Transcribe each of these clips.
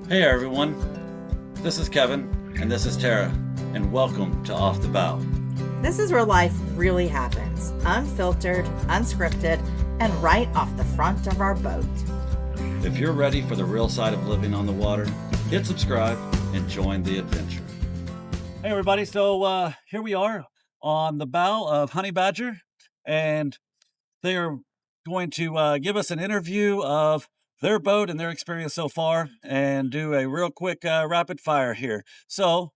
Hey everyone, this is Kevin and this is Tara, and welcome to Off the Bow. This is where life really happens, unfiltered, unscripted, and right off the front of our boat. If you're ready for the real side of living on the water, hit subscribe and join the adventure. Hey everybody, so here we are on the bow of Honey Badger, and they are going to give us an interview of their boat and their experience so far and do a real quick rapid fire here. So,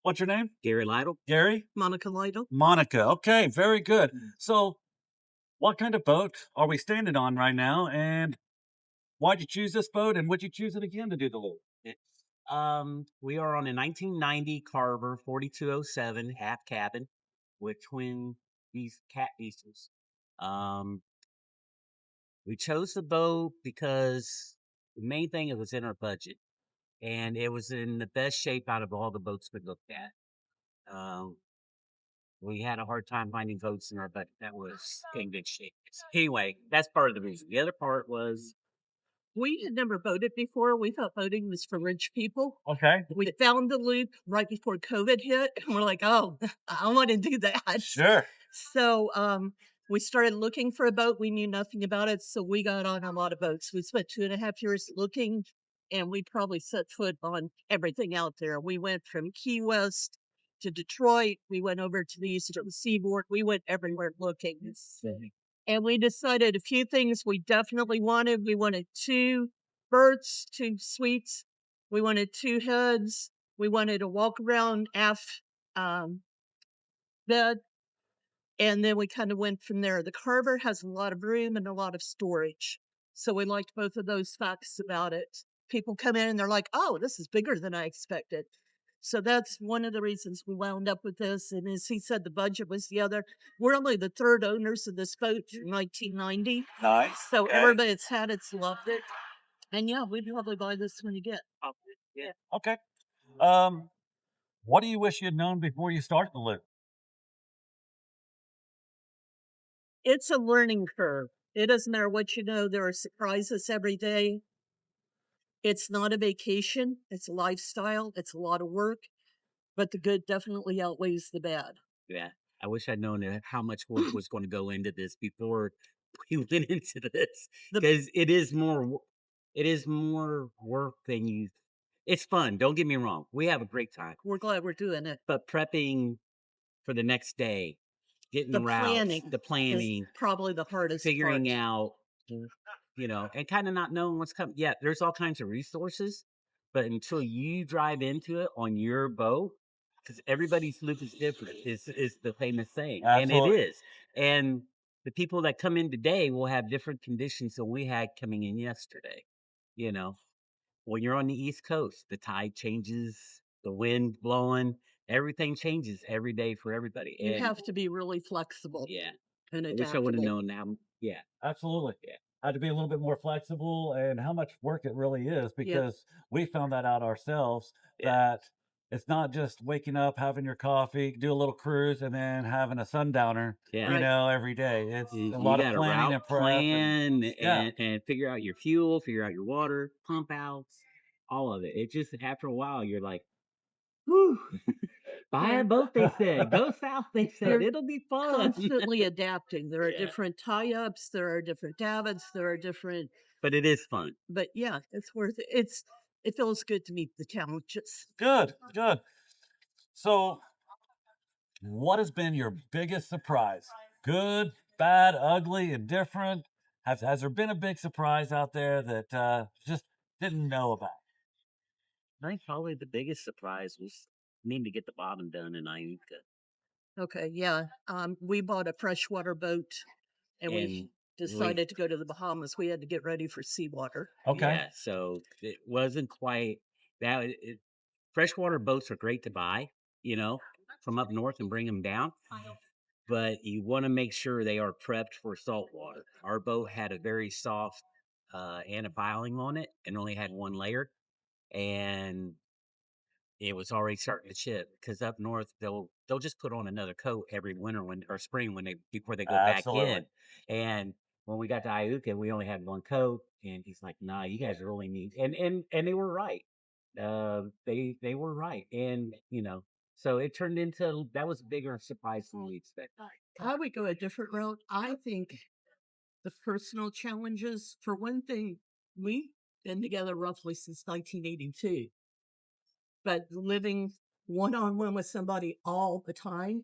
what's your name? Gary Lytle. Gary? Monica Lytle. Monica. Okay, very good. So, what kind of boat are we standing on right now? And why'd you choose this boat? And would you choose it again to do the loop? We are on a 1990 Carver 4207 half cabin with twin cat diesels. Um, we chose the boat because the main thing, it was in our budget and it was in the best shape out of all the boats we looked at. We had a hard time finding boats in our budget that was in good shape. Anyway, that's part of the reason. The other part was We had never voted before. We thought voting was for rich people. Okay. We found the loop right before COVID hit, and we're like, oh, I want to do that. Sure. So we started looking for a boat. We knew nothing about it, so we got on a lot of boats. We spent 2.5 years looking, and we probably set foot on everything out there. We went from Key West to Detroit. We went over to the eastern seaboard. We went everywhere looking. And we decided a few things we definitely wanted. We wanted 2 berths, 2 suites. We wanted 2 heads. We wanted a walk around aft bed. And then we kind of went from there. The Carver has a lot of room and a lot of storage. So we liked both of those facts about it. People come in and they're like, oh, this is bigger than I expected. So that's one of the reasons we wound up with this. And as he said, the budget was the other. We're only the 3rd owners of this boat in 1990. Nice. So Okay. everybody that's had it's loved it. And yeah, we'd probably buy this one again. yeah. Okay. What do you wish you'd known before you started the loop? It's a learning curve. It doesn't matter what you know, there are surprises every day. It's not a vacation, it's a lifestyle, it's a lot of work, but the good definitely outweighs the bad. Yeah. I wish I'd known how much work was going to go into this before we went into this, because it is more work than you. It's fun. Don't get me wrong. We have a great time, We're glad we're doing it. but prepping for the next day, getting The routes, planning the planning, is probably the hardest figuring part. out, and kind of not knowing what's coming. Yeah, there's all kinds of resources, but until you drive into it on your boat, because everybody's loop is different, is the famous saying, and it Absolutely. is. And the people that come in today will have different conditions than we had coming in yesterday. You know, when you're on the East Coast, the tide changes, the wind blowing, everything changes every day for everybody. You And have to be really flexible yeah, and I wish I would have adaptable. known now. Yeah, Absolutely. yeah, Had to be a little bit more flexible and how much work it really is, Yeah. because we found that out ourselves, yeah. that it's not just waking up, having your coffee, do a little cruise, and then having a sundowner, Yeah. Right. every day. It's You a you lot of got to planning route and prep and plan yeah. and figure out your fuel, figure out your water, pump outs, all of it. It just after a while you're like, whew, buy Yeah. a boat, they said. Go south, they said. You're It'll be fun. constantly adapting. There are Yeah. different tie-ups, there are different davits, there are different, But it is fun. but yeah, it's worth it. It feels good to meet the challenges. Good, good. So, what has been your biggest surprise? Good, bad, ugly, indifferent? Has there been a big surprise out there that just didn't know about? I think probably the biggest surprise was needing to get the bottom done in Iuka. Okay, yeah. We bought a freshwater boat and we And we decided to go to the Bahamas. We had to get ready for seawater. Okay. yeah, so it wasn't quite that. Freshwater boats are great to buy, from up north and bring them down, but you want to make sure they are prepped for saltwater. Our boat had a very soft antipiling on it and only had one layer, and it was already starting to chip because up north they'll just put on another coat every winter when or spring when they before they go back Absolutely. in, and when we got to Iuka, we only had one coat, and he's like, "Nah, you guys really need." And they were right. They were right, and so it turned into that was a bigger surprise than we expected. I would go a different route. I think the personal challenges, for one thing, we've been together roughly since 1982, but living one on one with somebody all the time,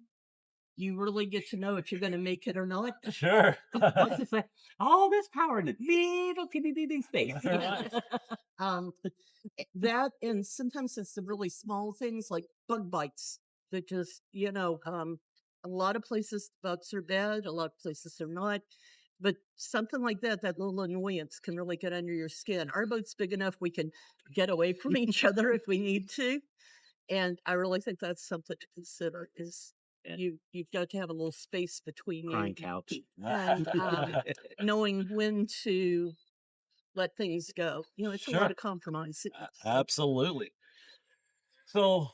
you really get to know if you're going to make it or not. Sure. What's it say? All this power in a little teeny bitty space. Right. But that, and sometimes it's the really small things like bug bites that just, a lot of places bugs are bad, a lot of places are not. But something like that, that little annoyance can really get under your skin. Our boat's big enough we can get away from each other if we need to. And I really think that's something to consider is Yeah. you've got to have a little space between Crying you couch. and knowing when to let things go. It's a lot Sure. of compromise. Absolutely. So,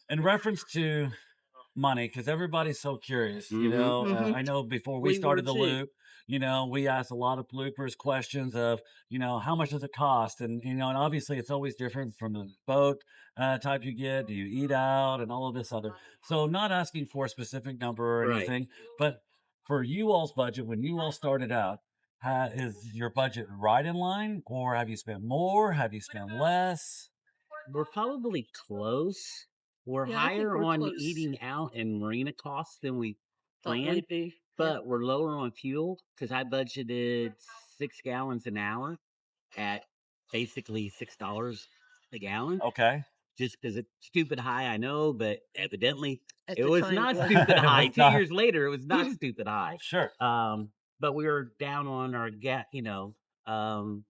in reference to money, because everybody's so curious, Mhm. I know before we We were started the too. loop, we asked a lot of bloopers questions of, how much does it cost? And, and obviously it's always different from the boat type you get. Do you eat out and all of this other? So, not asking for a specific number or Right. anything, but for you all's budget, when you all started out, is your budget right in line, or have you spent more? Have you spent less? We're probably close. We're Yeah, I think higher we're on close. eating out and marina costs than we Thought planned, we'd be. Yeah. but we're lower on fuel because I budgeted 6 gallons an hour at basically $6 a gallon. Okay. Just because it's stupid high, I know, but evidently At it the was time, not it was. stupid It high. was 2 not. years later, it was not stupid high. Sure. But we were down on our gas. Um,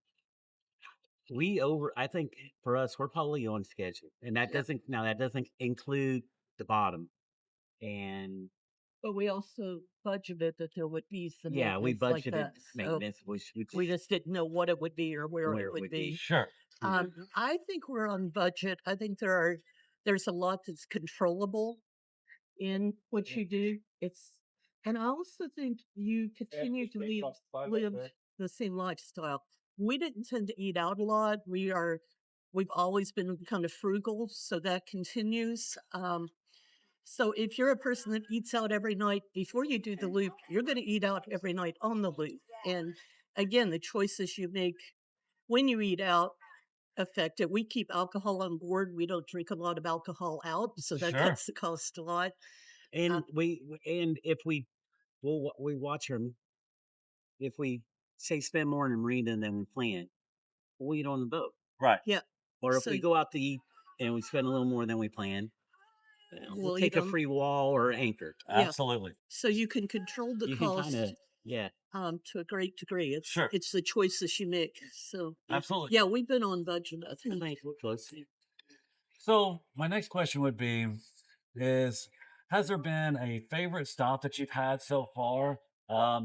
I think for us, we're probably on schedule, and Yep. that doesn't include the bottom. And But we also budgeted that there would be some yeah, we maintenance like budgeted that. So maintenance, which we just didn't know what it would be or where where it it would would be. be. Sure. I think we're on budget. I think there's a lot that's controllable in what you do. And I also think you continue to live the same lifestyle. We didn't tend to eat out a lot. We've always been kind of frugal, so that continues. So if you're a person that eats out every night before you do the loop, you're going to eat out every night on the loop. And again, the choices you make when you eat out affect it. We keep alcohol on board. We don't drink a lot of alcohol out, so that Sure. cuts the cost a lot. Uh, And if we watch them, if we say spend more in the marina than we plan, we'll eat on the boat. Right. yeah. Or if So we go out to eat and we spend a little more than we plan, we'll we'll eat take a them. free wall or anchor. Yeah. Absolutely. So you can control the You can kind cost of, yeah. to a great degree. Sure. It's the choices you make. So Absolutely. yeah, we've been on budget. I think. Thanks, we're close. So my next question would be is has there been a favorite stop that you've had so far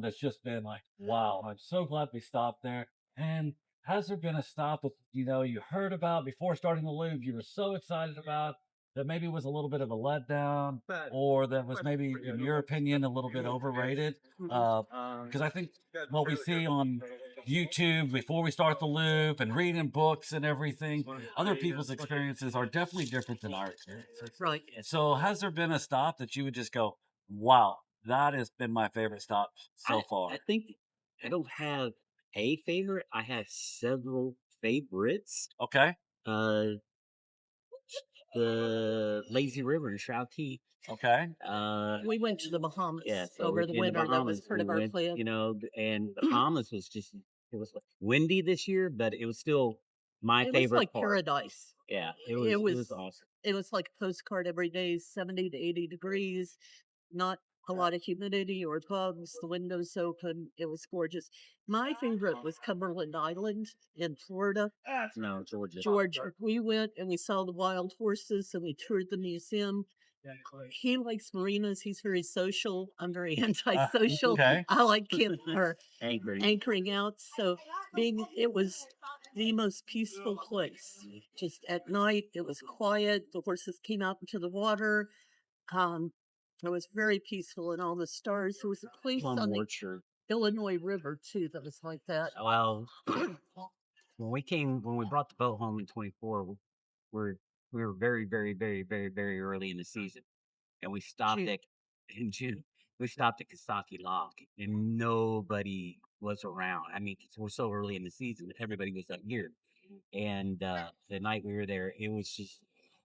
that's just been like, wow, I'm so glad we stopped there? And has there been a stop that you heard about before starting the loop, you were so excited about that maybe was a little bit of a letdown or that was maybe, in your opinion, a little bit overrated? Because I think what we see on YouTube before we start the loop and reading books and everything, other people's experiences are definitely different than our experiences. Right. So, has there been a stop that you would just go, wow, that has been my favorite stop so far? I think I don't have a favorite. I have several favorites. Okay. Uh, the Lazy River in Shroud Key. Okay. We went to the Bahamas Yeah, so over the in the winter. That was Bahamas, part we of our went, plan. and the Bahamas was just, it was windy this year, but it was still my It was favorite like part. paradise. Yeah, It it was was awesome. it was like a postcard every day, 70 to 80 degrees, not a lot of humidity or bugs, the windows open. It was gorgeous. My favorite was Cumberland Island in Florida. No, Georgia. Georgia. We went and we saw the wild horses and we toured the museum. He likes marinas. He's very social. I'm very antisocial. Okay. I like Angry. anchoring out. So it was the most peaceful place. Just at night, it was quiet. The horses came out into the water. Um, it was very peaceful and all the stars. There was a place Plum on the Orchard. Illinois River too that was like that. Well, when we brought the boat home in 24, we're we were very, very, very, very, very early in the season, and we stopped June. at in June. We stopped at Kasaki Lock, and nobody was around. I mean, 'cause we're so early in the season, everybody was up here. And the night we were there, it was just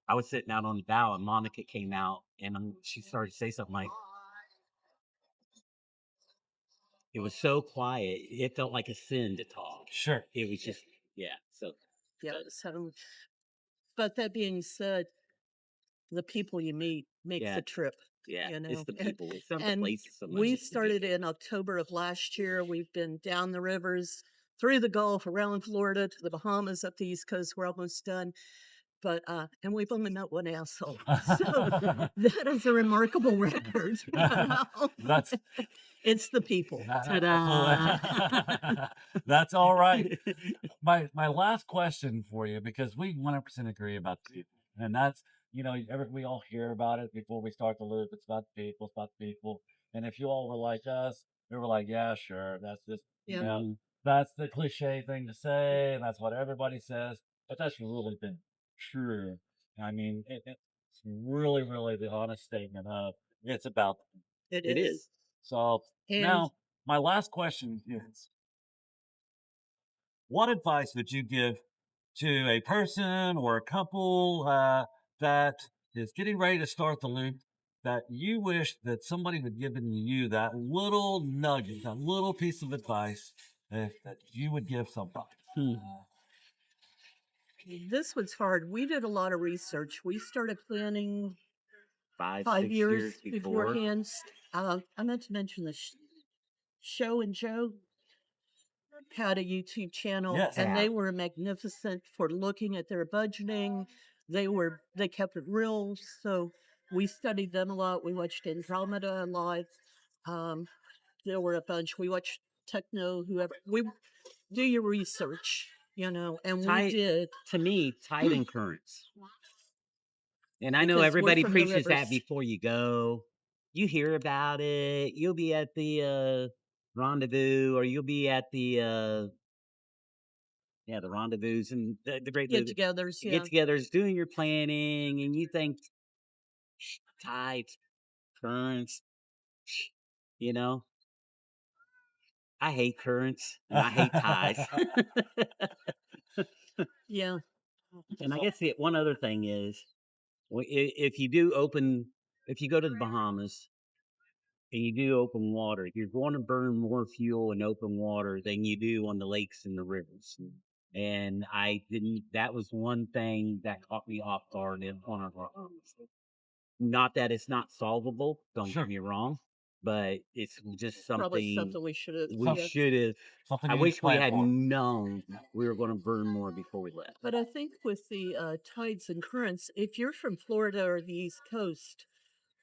I was sitting out on the bow, and Monica came out, and she started to say something like, it was so quiet, it felt like a sin to talk. Sure. It was just, yeah. So, Yeah. but So, but that being said, the people you meet make yeah, the trip. yeah, You it's know, the people. It's not the and places so much. we It's the people. started in October of last year. We've been down the rivers, through the Gulf, around Florida to the Bahamas, up the East Coast. We're almost done. But and we've only met one asshole. So that is a remarkable record. You know? That's It's the people. Ta-da! that's all right. My last question for you, because we 100% agree about the people, and that's we all hear about it before we start the loop. It's about the people. It's about the people. And if you all were like us, we were like, yeah, sure, that's just Yeah. Mhm. that's the cliche thing to say, and that's what everybody says. But that's really been true. I mean, it's really, really the honest statement of it's about. It It is. is. So And now my last question is, what advice would you give to a person or a couple that is getting ready to start the loop, that you wish that somebody would give you that little nugget, that little piece of advice that you would give somebody? Hmm. this was hard. We did a lot of research. We started planning 5, 5 6 years years before. beforehand. I meant to mention the Show and Joe had a YouTube channel, Yes. and Yeah. they were magnificent for looking at their budgeting. They kept it real, so we studied them a lot. We watched Andromeda live. Um, there were a bunch. We watched Techno, whoever. We do your research, and we Tide, did to me, tide and currents. And I know because we're everybody from the preaches that rivers. before you go. You hear about it. You'll be at the rendezvous, or you'll be at the the rendezvous and the great Get-togethers, yeah. get-togethers, doing your planning, and you think tides, currents. You know, I hate currents and I hate tides. Yeah. And I guess the one other thing is, if you if you go to the Bahamas and you do open water, you're going to burn more fuel in open water than you do on the lakes and the rivers. And I didn't. That was one thing that caught me off guard on our Bahamas. Not that it's not solvable. Don't Sure. get me wrong, but it's just Probably something something we should have. we Yeah. should have. Something I you need to wish we plan had for. known we were going to burn more before we left. But I think with the tides and currents, if you're from Florida or the East Coast,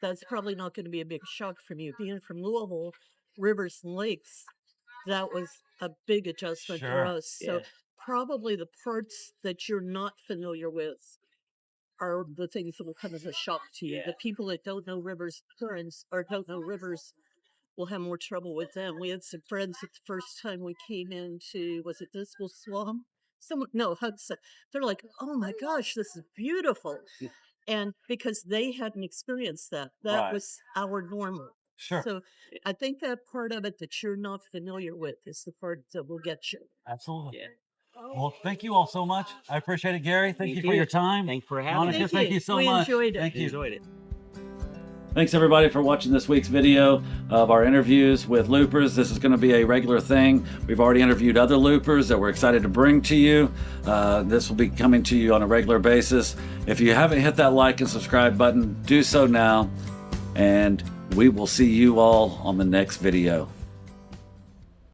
that's probably not going to be a big shock from you. Being from Louisville, rivers and lakes, that was a big adjustment for Sure. us. So Yeah. probably the parts that you're not familiar with are the things that will come as a shock to you. Yeah. The people that don't know rivers, currents, or don't know rivers will have more trouble with them. We had some friends that the first time we came into, was it Dismal Swamp? No, Hudson. They're like, oh my gosh, this is beautiful. Yeah. And because they hadn't experienced that, that Right. was our normal. Sure. So I think that part of it that you're not familiar with is the part that will get you. Absolutely. Yeah. Well, thank you all so much. I appreciate it, Gary. Thank you for you. your time. Thanks for having Monica, us. thank you so We much. enjoyed it. Thank you. Enjoyed it. Thanks everybody for watching this week's video of our interviews with loopers. This is going to be a regular thing. We've already interviewed other loopers that we're excited to bring to you. This will be coming to you on a regular basis. If you haven't hit that like and subscribe button, do so now. And we will see you all on the next video.